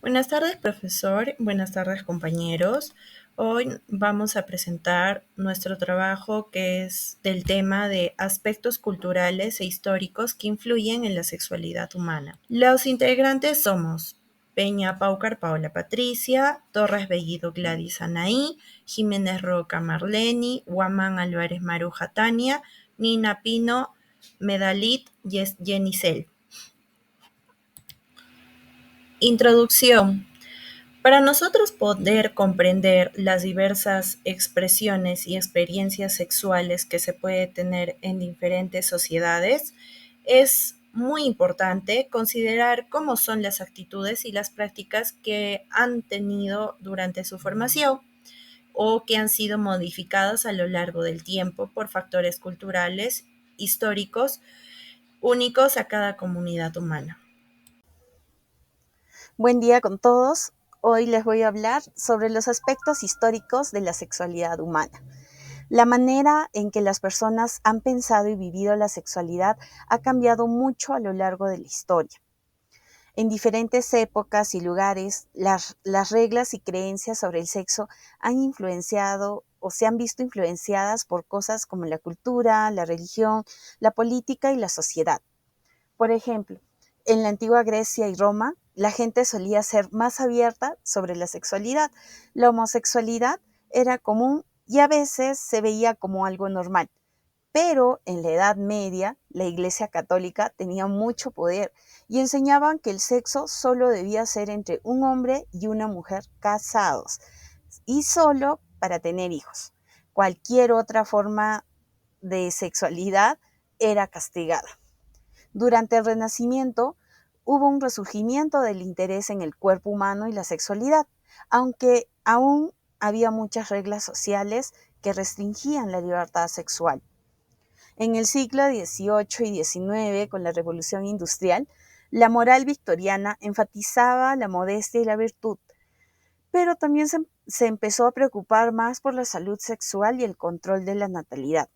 Buenas tardes, profesor. Buenas tardes, compañeros. Hoy vamos a presentar nuestro trabajo que es del tema de aspectos culturales e históricos que influyen en la sexualidad humana. Los integrantes somos Peña Paucar Paola Patricia, Torres Bellido Gladys Anaí, Jiménez Roca Marleni, Guamán Álvarez Maruja Tania, Nina Pino Medalit Yenicel. Introducción. Para nosotros poder comprender las diversas expresiones y experiencias sexuales que se puede tener en diferentes sociedades, es muy importante considerar cómo son las actitudes y las prácticas que han tenido durante su formación o que han sido modificadas a lo largo del tiempo por factores culturales, históricos, únicos a cada comunidad humana. Buen día con todos. Hoy les voy a hablar sobre los aspectos históricos de la sexualidad humana. La manera en que las personas han pensado y vivido la sexualidad ha cambiado mucho a lo largo de la historia. En diferentes épocas y lugares, las reglas y creencias sobre el sexo han influenciado o se han visto influenciadas por cosas como la cultura, la religión, la política y la sociedad. Por ejemplo, en la antigua Grecia y Roma, la gente solía ser más abierta sobre la sexualidad. La homosexualidad era común y a veces se veía como algo normal. Pero en la Edad Media, la Iglesia Católica tenía mucho poder y enseñaban que el sexo solo debía ser entre un hombre y una mujer casados y solo para tener hijos. Cualquier otra forma de sexualidad era castigada. Durante el Renacimiento hubo un resurgimiento del interés en el cuerpo humano y la sexualidad, aunque aún había muchas reglas sociales que restringían la libertad sexual. En el siglo XVIII y XIX, con la Revolución Industrial, la moral victoriana enfatizaba la modestia y la virtud, pero también se empezó a preocupar más por la salud sexual y el control de la natalidad.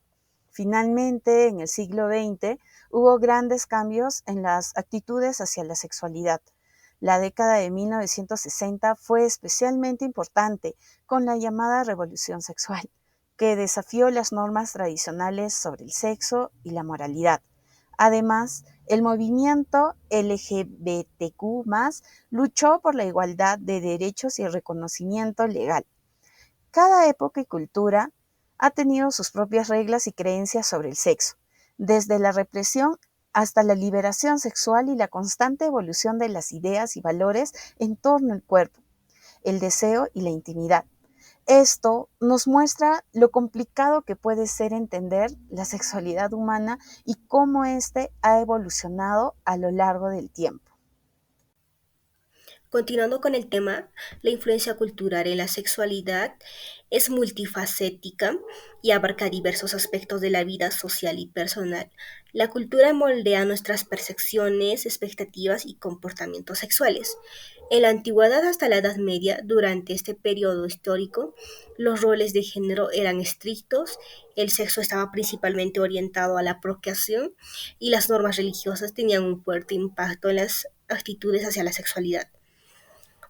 Finalmente, en el siglo XX, hubo grandes cambios en las actitudes hacia la sexualidad. La década de 1960 fue especialmente importante con la llamada revolución sexual, que desafió las normas tradicionales sobre el sexo y la moralidad. Además, el movimiento LGBTQ+, luchó por la igualdad de derechos y el reconocimiento legal. Cada época y cultura ha tenido sus propias reglas y creencias sobre el sexo, desde la represión hasta la liberación sexual y la constante evolución de las ideas y valores en torno al cuerpo, el deseo y la intimidad. Esto nos muestra lo complicado que puede ser entender la sexualidad humana y cómo éste ha evolucionado a lo largo del tiempo. Continuando con el tema, la influencia cultural en la sexualidad es multifacética y abarca diversos aspectos de la vida social y personal. La cultura moldea nuestras percepciones, expectativas y comportamientos sexuales. En la antigüedad hasta la Edad Media, durante este periodo histórico, los roles de género eran estrictos, el sexo estaba principalmente orientado a la procreación y las normas religiosas tenían un fuerte impacto en las actitudes hacia la sexualidad,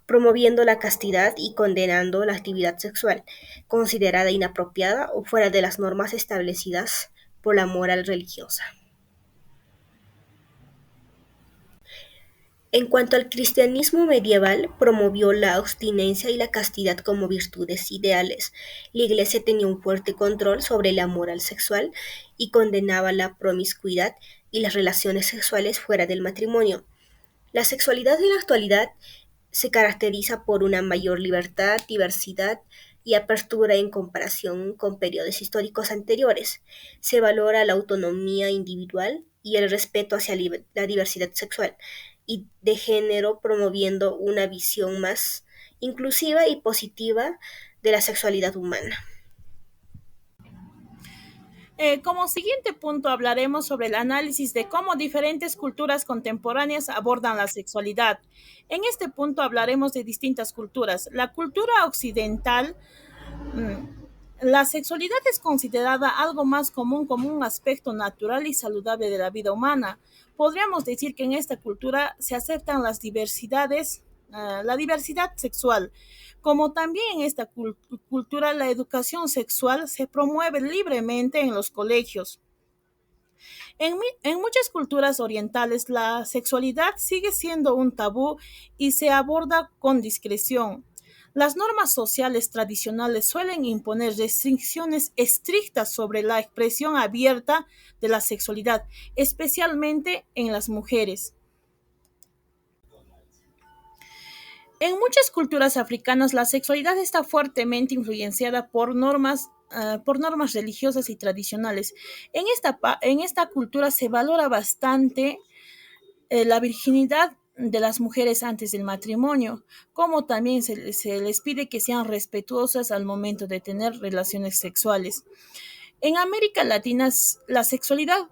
promoviendo la castidad y condenando la actividad sexual, considerada inapropiada o fuera de las normas establecidas por la moral religiosa. En cuanto al cristianismo medieval, promovió la abstinencia y la castidad como virtudes ideales. La Iglesia tenía un fuerte control sobre la moral sexual y condenaba la promiscuidad y las relaciones sexuales fuera del matrimonio. La sexualidad en la actualidad se caracteriza por una mayor libertad, diversidad y apertura en comparación con periodos históricos anteriores. Se valora la autonomía individual y el respeto hacia la diversidad sexual y de género, promoviendo una visión más inclusiva y positiva de la sexualidad humana. Como siguiente punto hablaremos sobre el análisis de cómo diferentes culturas contemporáneas abordan la sexualidad. En este punto hablaremos de distintas culturas. La cultura occidental, la sexualidad es considerada algo más común como un aspecto natural y saludable de la vida humana. Podríamos decir que en esta cultura se aceptan las diversidades la diversidad sexual. Como también en esta cultura, la educación sexual se promueve libremente en los colegios. En muchas culturas orientales, la sexualidad sigue siendo un tabú y se aborda con discreción. Las normas sociales tradicionales suelen imponer restricciones estrictas sobre la expresión abierta de la sexualidad, especialmente en las mujeres. En muchas culturas africanas, la sexualidad está fuertemente influenciada por normas religiosas y tradicionales. En esta cultura se valora bastante la virginidad de las mujeres antes del matrimonio, como también se les pide que sean respetuosas al momento de tener relaciones sexuales. En América Latina, la sexualidad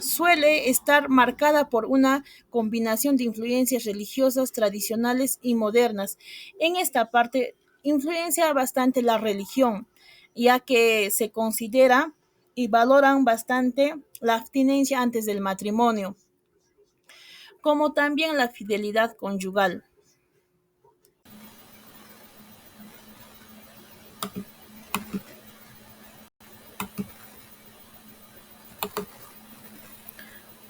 suele estar marcada por una combinación de influencias religiosas, tradicionales y modernas. En esta parte influencia bastante la religión, ya que se considera y valoran bastante la abstinencia antes del matrimonio, como también la fidelidad conyugal.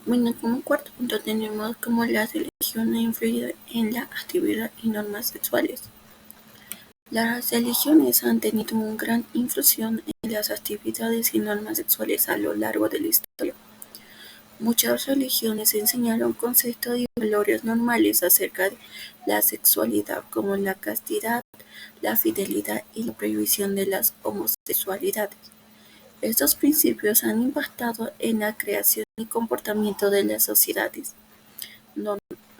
Bueno, como cuarto punto tenemos cómo la religión ha influido en la actividad y normas sexuales. Las religiones han tenido una gran influencia en las actividades y normas sexuales a lo largo de la historia. Muchas religiones enseñaron conceptos y valores normales acerca de la sexualidad, como la castidad, la fidelidad y la prohibición de las homosexualidades. Estos principios han impactado en la creación y comportamiento de las sociedades,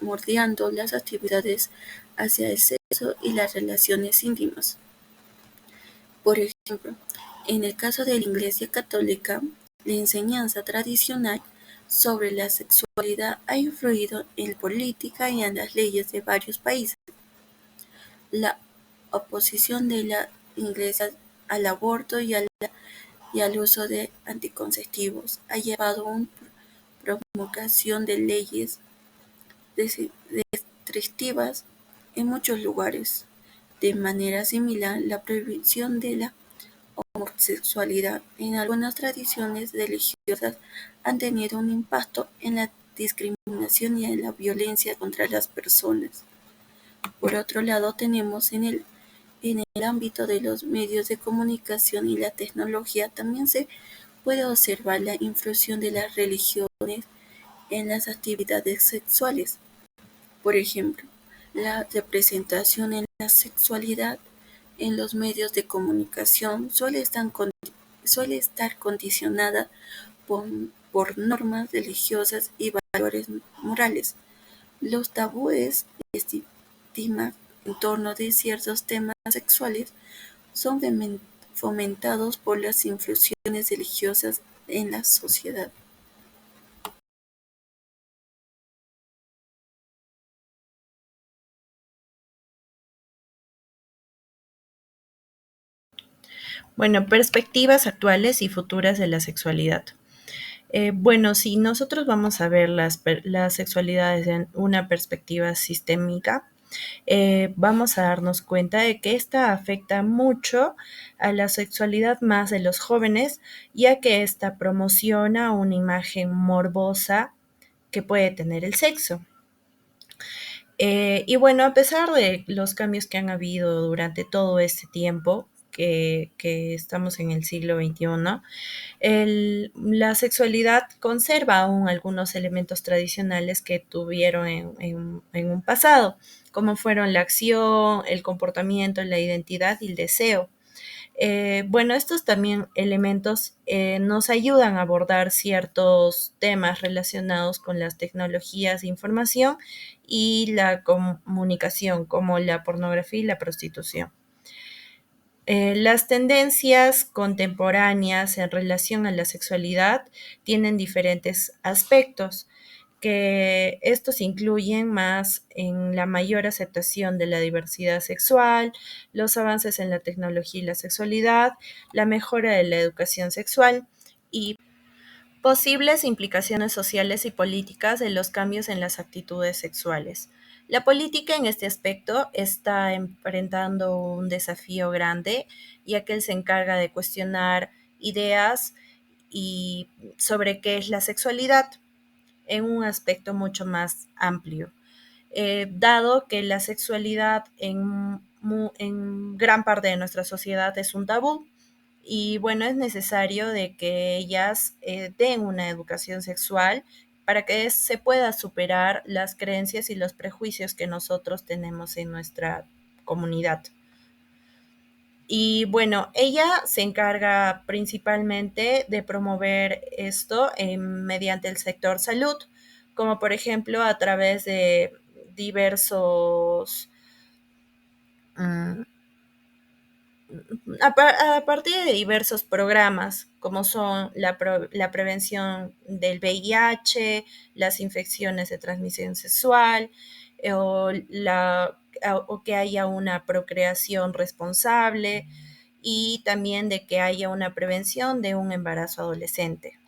moldeando las actividades hacia el sexo y las relaciones íntimas. Por ejemplo, en el caso de la Iglesia Católica, la enseñanza tradicional sobre la sexualidad ha influido en la política y en las leyes de varios países. La oposición de la Iglesia al aborto y al uso de anticonceptivos ha llevado a una promulgación de leyes restrictivas en muchos lugares. De manera similar, la prohibición de la homosexualidad en algunas tradiciones religiosas han tenido un impacto en la discriminación y en la violencia contra las personas. Por otro lado, tenemos en el ámbito de los medios de comunicación y la tecnología también se puede observar la influencia de las religiones en las actividades sexuales. Por ejemplo, la representación en la sexualidad en los medios de comunicación suele estar condicionada por, por normas religiosas y valores morales. Los tabúes y estigmas en torno de ciertos temas sexuales son fomentados por las influencias religiosas en la sociedad. Bueno, perspectivas actuales y futuras de la sexualidad. Bueno, si nosotros vamos a ver las sexualidades en una perspectiva sistémica, vamos a darnos cuenta de que esta afecta mucho a la sexualidad más de los jóvenes, ya que esta promociona una imagen morbosa que puede tener el sexo. Y bueno, a pesar de los cambios que han habido durante todo este tiempo, que estamos en el siglo XXI, la sexualidad conserva aún algunos elementos tradicionales que tuvieron en un pasado, como fueron la acción, el comportamiento, la identidad y el deseo. Bueno, estos también elementos nos ayudan a abordar ciertos temas relacionados con las tecnologías de información y la comunicación, como la pornografía y la prostitución. Las tendencias contemporáneas en relación a la sexualidad tienen diferentes aspectos, que estos incluyen más en la mayor aceptación de la diversidad sexual, los avances en la tecnología y la sexualidad, la mejora de la educación sexual y posibles implicaciones sociales y políticas de los cambios en las actitudes sexuales. La política en este aspecto está enfrentando un desafío grande, ya que él se encarga de cuestionar ideas y sobre qué es la sexualidad en un aspecto mucho más amplio, dado que la sexualidad en gran parte de nuestra sociedad es un tabú. Y bueno, es necesario de que ellas den una educación sexual para que se pueda superar las creencias y los prejuicios que nosotros tenemos en nuestra comunidad. Y bueno, ella se encarga principalmente de promover esto mediante el sector salud, como por ejemplo a través de diversos, mm, a partir de diversos programas, como son la prevención del VIH, las infecciones de transmisión sexual, o que haya una procreación responsable y también de que haya una prevención de un embarazo adolescente.